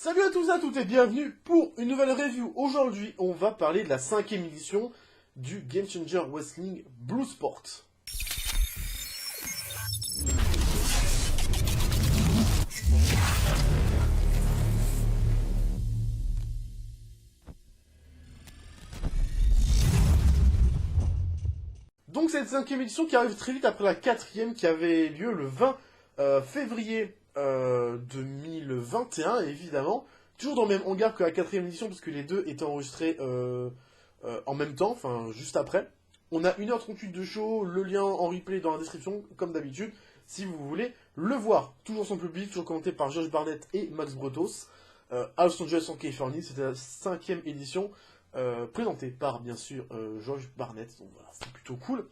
Salut à tous et à toutes et bienvenue pour une nouvelle review. Aujourd'hui, on va parler de la 5e édition du Game Changer Wrestling Blue Sport. Donc cette 5e édition qui arrive très vite après la 4e qui avait lieu le 20 février 2021, évidemment. Toujours dans le même hangar que la 4e édition, parce que les deux étaient enregistrés en même temps, enfin juste après. On a 1h38 de show, le lien en replay dans la description, comme d'habitude, si vous voulez le voir. Toujours sans public, toujours commenté par Josh Barnett et Max Bretos. À Los Angeles en Californie, c'était la 5e édition, présentée par, bien sûr, Josh Barnett. Donc voilà, c'est plutôt cool.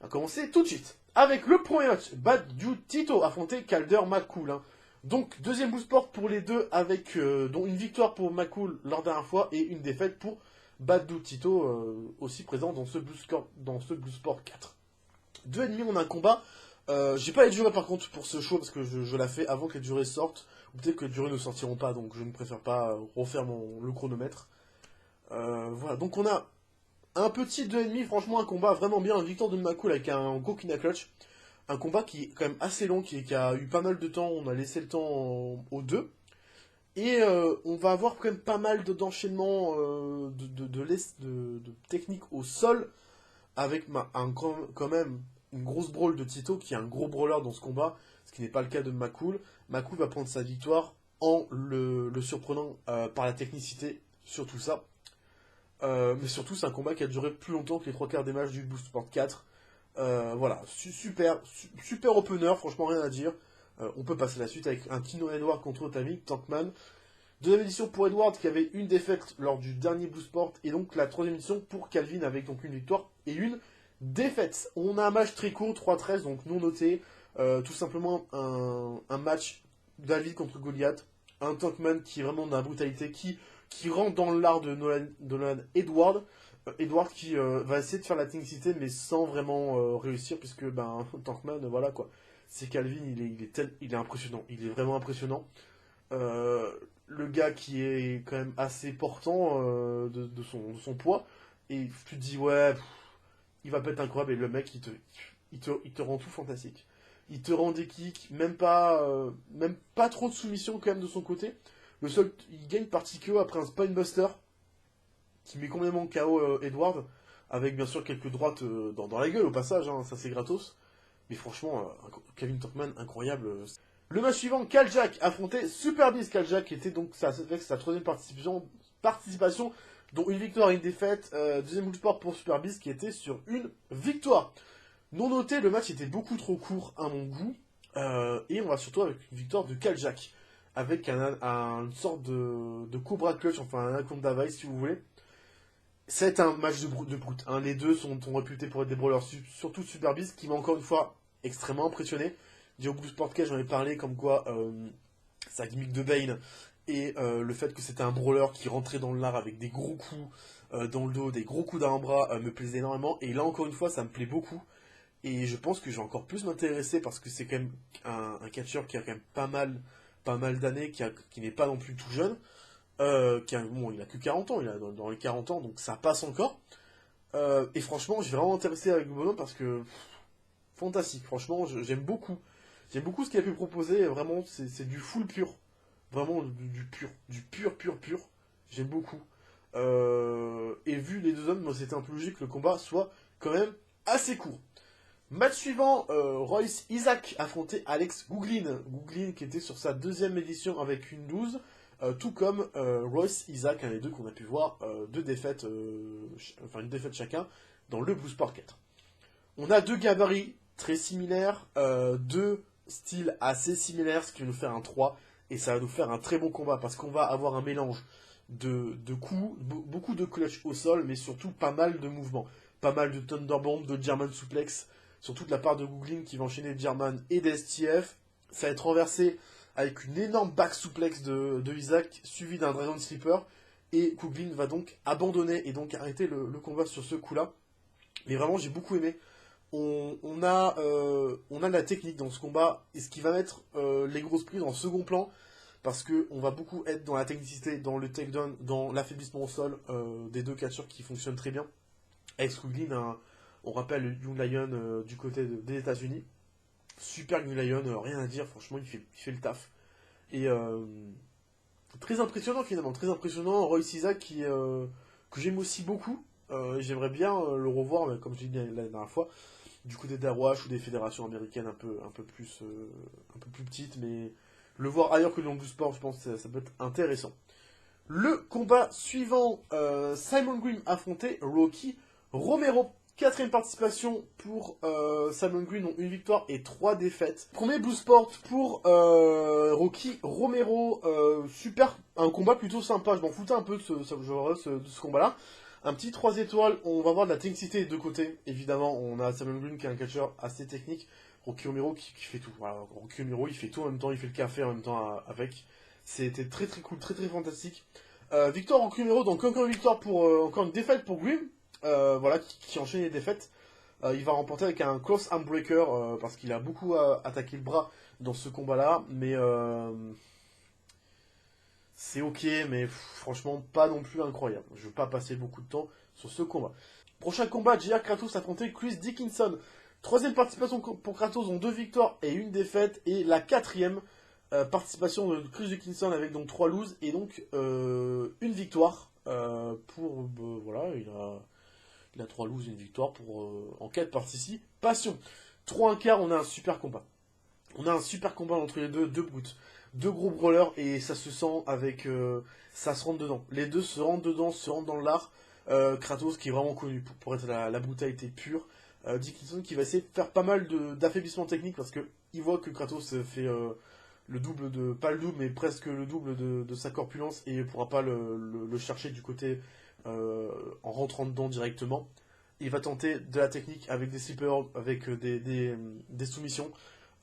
On va commencer tout de suite avec le premier match. Bad Dude Tito affrontait Calder McCool. Hein. Donc, deuxième Blue Sport pour les deux, avec dont une victoire pour McCool leur dernière fois et une défaite pour Bad Dude Tito, aussi présent dans ce Blue Sport 4. Deux ennemis, on a un combat. J'ai pas les durées par contre pour ce show parce que je l'ai fait avant que les durées sortent. Ou peut-être que les durées ne sortiront pas, donc je ne préfère pas refaire le chronomètre. Voilà, donc on a un petit 2,5, franchement un combat vraiment bien, une victoire de McCool avec un Gokina Clutch. Un combat qui est quand même assez long, qui a eu pas mal de temps, on a laissé le temps aux deux. Et on va avoir quand même pas mal d'enchaînements de techniques au sol, avec quand même une grosse brawl de Tito, qui est un gros brawler dans ce combat, ce qui n'est pas le cas de McCool. McCool va prendre sa victoire en le surprenant par la technicité, surtout ça. Mais surtout, c'est un combat qui a duré plus longtemps que les 3 quarts des matchs du Boost Sport 4. Voilà, super opener, franchement rien à dire. On peut passer la suite avec un Kino Edward contre Otami, Tankman. Deuxième édition pour Edward qui avait une défaite lors du dernier Blue Sport. Et donc la troisième édition pour Calvin avec donc une victoire et une défaite. On a un match très court, 3-13, donc non noté. Tout simplement un match David contre Goliath. Un Tankman qui est vraiment dans la brutalité, qui rentre dans l'art de Nolan Edward. Edward qui va essayer de faire la technicité mais sans vraiment réussir puisque Tankman voilà quoi. C'est Calvin, il est impressionnant, il est vraiment impressionnant. Le gars qui est quand même assez portant de son poids et tu te dis ouais il va pas être incroyable et le mec il te rend tout fantastique. Il te rend des kicks, même pas trop de soumission quand même de son côté. Le seul, il gagne par TKO après un Spinebuster qui met complètement KO Edward, avec bien sûr quelques droites dans la gueule au passage, hein, ça c'est gratos. Mais franchement, Kevin Tankman, incroyable. Le match suivant, Kalljack affrontait Super Beast. Kalljack était donc sa troisième participation, dont une victoire et une défaite. Deuxième Blue Sport pour Super Beast qui était sur une victoire. Non noté, le match était beaucoup trop court à mon goût. Et on va surtout avec une victoire de Kalljack. Avec une sorte de Cobra Clutch, enfin un Anaconda Vice si vous voulez. C'est un match de brute. Hein. Les deux sont réputés pour être des brawlers, surtout Super Beast, qui m'a encore une fois extrêmement impressionné. Au Blue Sport Cage, j'en ai parlé comme quoi sa gimmick de Bane et le fait que c'était un brawler qui rentrait dans l'art avec des gros coups dans le dos, des gros coups d'avant-bras, me plaisait énormément. Et là encore une fois, ça me plaît beaucoup. Et je pense que je vais encore plus m'intéresser parce que c'est quand même un catcheur qui a quand même pas mal d'années, qui n'est pas non plus tout jeune. Il a que 40 ans, il a dans les 40 ans, donc ça passe encore. Et franchement, je vais vraiment m'intéresser avec le bonhomme parce que fantastique, franchement, j'aime beaucoup. J'aime beaucoup ce qu'il a pu proposer, vraiment, c'est du full pur. Vraiment du pur. J'aime beaucoup. Et vu les deux hommes, moi c'était un peu logique que le combat soit quand même assez court. Match suivant, Royce Isaac affrontait Alex Gouglin. Gouglin qui était sur sa deuxième édition avec une 12. Tout comme Royce Isaac, un des deux qu'on a pu voir, deux défaites, une défaite chacun dans le Blue Sport 4. On a deux gabarits très similaires, deux styles assez similaires, ce qui va nous faire un 3, et ça va nous faire un très bon combat, parce qu'on va avoir un mélange de coups, beaucoup de clutch au sol, mais surtout pas mal de mouvements. Pas mal de Thunderbomb, de German Suplex, surtout de la part de Gouglin qui va enchaîner German et des STF. Ça va être renversé avec une énorme back suplex de Isaac, suivi d'un Dragon Sleeper, et Gouglin va donc abandonner et donc arrêter le combat sur ce coup-là. Mais vraiment, j'ai beaucoup aimé. On a de la technique dans ce combat, et ce qui va mettre les grosses prises en second plan, parce que on va beaucoup être dans la technicité, dans le takedown, dans l'affaiblissement au sol des deux catcheurs qui fonctionnent très bien. Avec Squiglin, on rappelle le Young Lion du côté des États-Unis. Super Young Lion, rien à dire, franchement, il fait le taf. Et très impressionnant finalement, très impressionnant. Royce Isaac que j'aime aussi beaucoup. J'aimerais bien le revoir, mais comme je l'ai dit la dernière fois, du côté d'Awash ou des fédérations américaines un peu plus petites, mais le voir ailleurs que dans le sport, je pense que ça peut être intéressant. Le combat suivant, Simon Green affrontait Rocky Romero. Quatrième participation pour Simon Green, donc une victoire et 3 défaites. Premier Blue Sport pour Rocky Romero, super, un combat plutôt sympa, je m'en foutais un peu de ce combat-là. Un petit 3 étoiles, on va voir de la technicité des deux côtés, évidemment, on a Simon Green qui est un catcheur assez technique, Rocky Romero qui fait tout. Voilà, Rocky Romero il fait tout en même temps, il fait le café en même temps avec. C'était très très cool, très très fantastique. Victoire Rocky Romero, donc encore une victoire encore une défaite pour Green. Voilà, qui enchaîne les défaites. Il va remporter avec un close arm breaker parce qu'il a beaucoup attaqué le bras dans ce combat-là, mais c'est ok, mais franchement pas non plus incroyable. Je ne vais pas passer beaucoup de temps sur ce combat. Prochain combat, J.R. Kratos affrontait Chris Dickinson. Troisième participation pour Kratos, donc 2 victoires et 1 défaite, et la quatrième participation de Chris Dickinson avec donc 3 loses et donc 1 victoire voilà, il a 3 loses et 1 victoire en 4 participations. 3-1-quart, on a un super combat. On a un super combat entre les deux brutes. 2 gros brawlers et ça se sent avec... ça se rentre dedans. Les deux se rentrent dedans, se rentrent dans l'art. Kratos qui est vraiment connu pour être la brutalité pure. Dickinson qui va essayer de faire pas mal d'affaiblissement technique parce qu'il voit que Kratos fait le double de... Pas le double mais presque le double de sa corpulence et il pourra pas le chercher du côté... en rentrant dedans directement. Il va tenter de la technique avec des sleepers, avec des soumissions.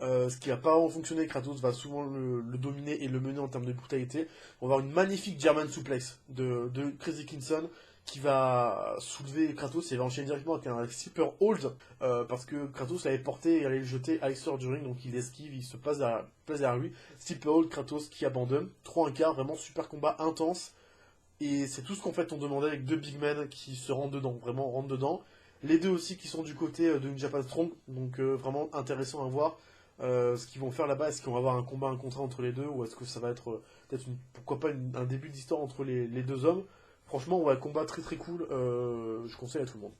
Ce qui n'a pas vraiment fonctionné, Kratos va souvent le dominer et le mener en termes de brutalité. On va avoir une magnifique German suplex de Chris Dickinson qui va soulever Kratos et va enchaîner directement avec un sleeper hold parce que Kratos l'avait porté et allait le jeter à l'extérieur du ring, donc il esquive, il se passe derrière lui. Sleeper hold, Kratos qui abandonne. 3-1-quart, vraiment super combat intense. Et c'est tout ce qu'en fait on demandait avec 2 big men qui se rentrent dedans, vraiment rentrent dedans. Les deux aussi qui sont du côté de New Japan Strong, donc vraiment intéressant à voir ce qu'ils vont faire là-bas. Est-ce qu'on va avoir un combat, un contrat entre les deux, ou est-ce que ça va être peut-être pourquoi pas un début d'histoire entre les deux hommes. Franchement, ouais, combat très très cool, je conseille à tout le monde.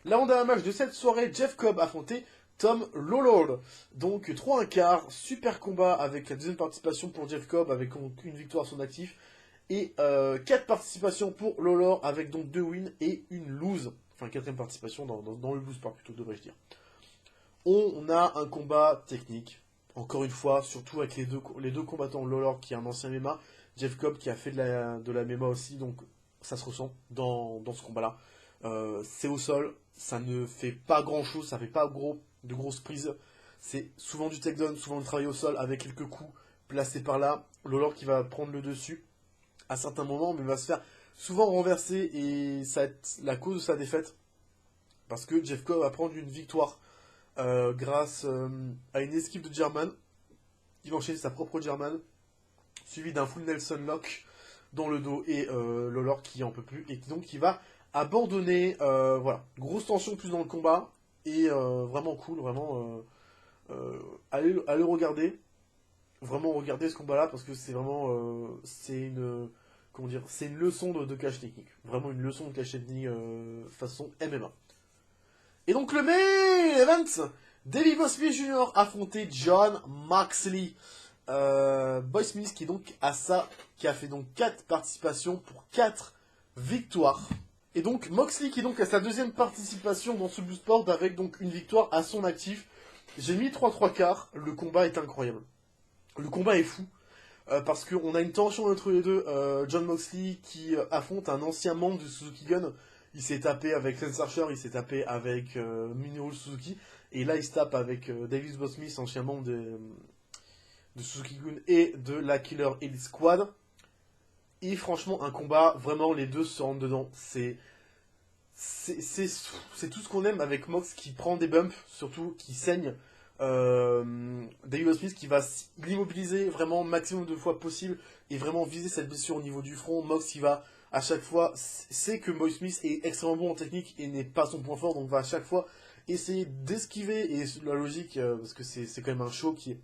Là on a un match de cette soirée, Jeff Cobb affrontait Tom Lawlord. Donc 3-1-quart, super combat avec la deuxième participation pour Jeff Cobb avec une victoire à son actif. Et 4 participations pour Lawlor avec donc 2 wins et 1 lose. Enfin, 4ème participation dans le lose part plutôt, devrais-je dire. On a un combat technique. Encore une fois, surtout avec les deux combattants. Lawlor qui est un ancien MMA. Jeff Cobb qui a fait de la MMA aussi. Donc ça se ressent dans ce combat-là. C'est au sol. Ça ne fait pas grand-chose. Ça fait pas de grosses prises. C'est souvent du takedown, souvent du travail au sol avec quelques coups placés par là. Lawlor qui va prendre le dessus à certains moments, mais va se faire souvent renverser et ça va être la cause de sa défaite parce que Jeff Cobb va prendre une victoire grâce à une esquive de German. Il va enchaîner sa propre German suivi d'un full Nelson Lock dans le dos et Lawlor qui en peut plus et donc qui va abandonner. Voilà, grosse tension plus dans le combat et vraiment cool, vraiment allez regarder. Vraiment regarder ce combat là parce que c'est vraiment c'est une leçon de cache technique, vraiment une leçon de cache technique façon MMA. Et donc le main event, Davey Boy Smith Jr. affrontait Jon Moxley. Boy Smith qui a fait donc 4 participations pour 4 victoires. Et donc Moxley qui donc a sa deuxième participation dans ce Blue Sport avec donc une victoire à son actif. J'ai mis 3-3-quarts, le combat est incroyable. Le combat est fou, parce qu'on a une tension entre les deux. Jon Moxley qui affronte un ancien membre de Suzuki Gun. Il s'est tapé avec Lance Archer, il s'est tapé avec Minoru Suzuki. Et là, il se tape avec Davey Boy Smith, ancien membre de Suzuki Gun et de la Killer Elite Squad. Et franchement, un combat, vraiment, les deux se rentrent dedans. C'est tout ce qu'on aime avec Mox qui prend des bumps, surtout qui saigne. Davey Boy Smith qui va l'immobiliser vraiment maximum de fois possible et vraiment viser cette blessure au niveau du front. Mox qui va à chaque fois, sait que Boy Smith est extrêmement bon en technique et n'est pas son point fort, donc va à chaque fois essayer d'esquiver, et la logique, parce que c'est quand même un show qui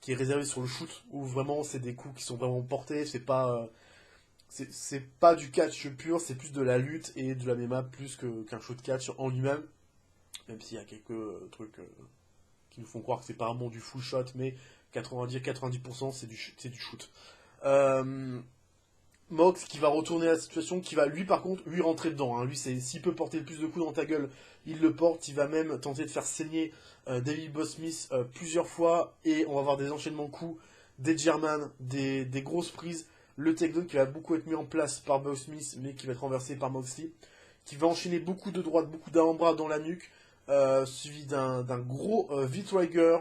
est réservé sur le shoot, où vraiment c'est des coups qui sont vraiment portés, c'est pas du catch pur, c'est plus de la lutte et de la MMA plus qu'un show de catch en lui-même, même s'il y a quelques trucs qui nous font croire que c'est pas vraiment du full shot, mais 90% c'est du shoot. Mox qui va retourner la situation, qui va lui par contre lui rentrer dedans. Hein. Lui, s'il peut porter le plus de coups dans ta gueule, il le porte. Il va même tenter de faire saigner David Boy Smith plusieurs fois, et on va avoir des enchaînements de coups, des German, des grosses prises. Le takedown qui va beaucoup être mis en place par Boy Smith, mais qui va être renversé par Moxley, qui va enchaîner beaucoup de droites, beaucoup d'avant-bras dans la nuque, suivi d'un gros V-Trigger.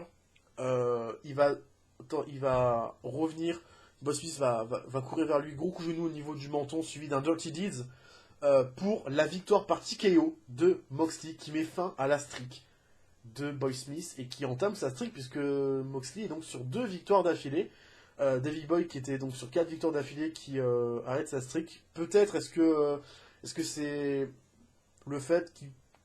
Il va revenir. Boy Smith va courir vers lui, gros coup genou au niveau du menton, suivi d'un Dirty Deeds pour la victoire par TKO de Moxley, qui met fin à la streak de Boy Smith et qui entame sa streak, puisque Moxley est donc sur 2 victoires d'affilée. Davey Boy qui était donc sur 4 victoires d'affilée, qui arrête sa streak. Peut-être est-ce que c'est le fait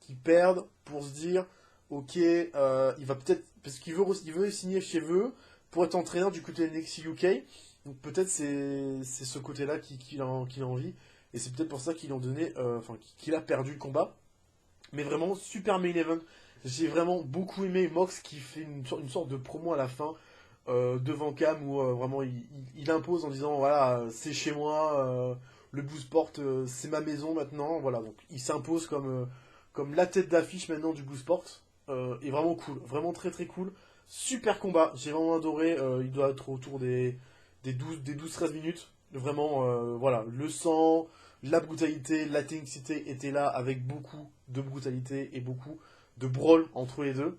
qu'il perde pour se dire ok, il va peut-être, parce qu'il veut signer chez eux pour être entraîneur du côté de NXT UK. Donc peut-être c'est ce côté-là qu'il a envie, et c'est peut-être pour ça qu'ils l'ont donné, qu'il a perdu le combat. Mais vraiment, super main event. J'ai vraiment beaucoup aimé Mox qui fait une sorte de promo à la fin, devant Cam, où vraiment il impose en disant voilà, c'est chez moi, le Blue Sport, c'est ma maison maintenant. Voilà, donc il s'impose comme la tête d'affiche maintenant du Blue Sport, et vraiment cool, vraiment très très cool. Super combat, j'ai vraiment adoré. Il doit être autour des 12-13 minutes. Vraiment, voilà, le sang, la brutalité, l'intensité était là, avec beaucoup de brutalité et beaucoup de brawl entre les deux.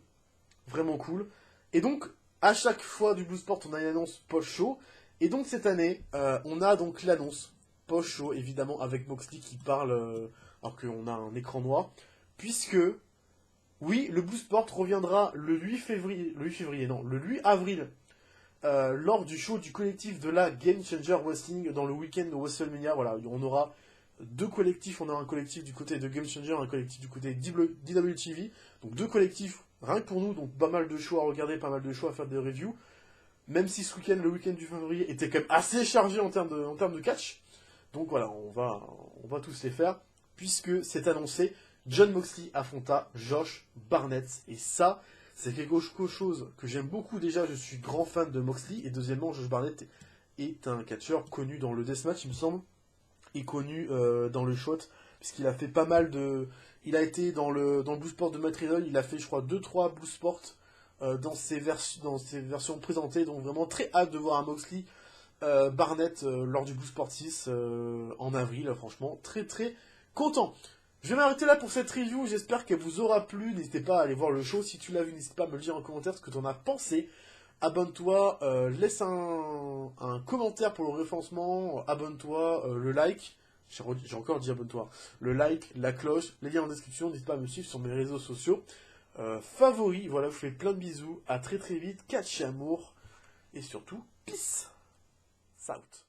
Vraiment cool. Et donc, à chaque fois du Blue Sport, on a une annonce post-show. Et donc, cette année, on a donc l'annonce post-show, évidemment, avec Moxley qui parle, alors qu'on a un écran noir. Puisque, oui, le Blue Sport reviendra le 8 avril, lors du show du collectif de la Game Changer Wrestling dans le week-end de WrestleMania. Voilà, on aura 2 collectifs. On a un collectif du côté de Game Changer, un collectif du côté de DWTV. Donc 2 collectifs rien que pour nous, donc pas mal de shows à regarder, pas mal de shows à faire des reviews. Même si ce week-end, le week-end du février, était quand même assez chargé en termes de catch. Donc voilà, on va tous les faire, puisque c'est annoncé. Jon Moxley affronta Josh Barnett, et ça, c'est quelque chose que j'aime beaucoup. Déjà, je suis grand fan de Moxley, et deuxièmement, Josh Barnett est un catcheur connu dans le deathmatch, il me semble, et connu dans le shot, puisqu'il a fait pas mal de... Il a été dans le Blue Sport de Matt Riddle, il a fait, je crois, 2-3 Blue Sport dans ses versions présentées, donc vraiment très hâte de voir un Moxley Barnett lors du Blue Sport 6 en avril. Franchement, très très content. Je vais m'arrêter là pour cette review, j'espère qu'elle vous aura plu. N'hésitez pas à aller voir le show, si tu l'as vu, n'hésite pas à me le dire en commentaire ce que tu en as pensé. Abonne-toi, laisse un commentaire pour le référencement, abonne-toi, le like, j'ai encore dit abonne-toi, le like, la cloche, les liens en description, n'hésite pas à me suivre sur mes réseaux sociaux favoris. Voilà, je vous fais plein de bisous, à très très vite, catch et amour, et surtout, peace out.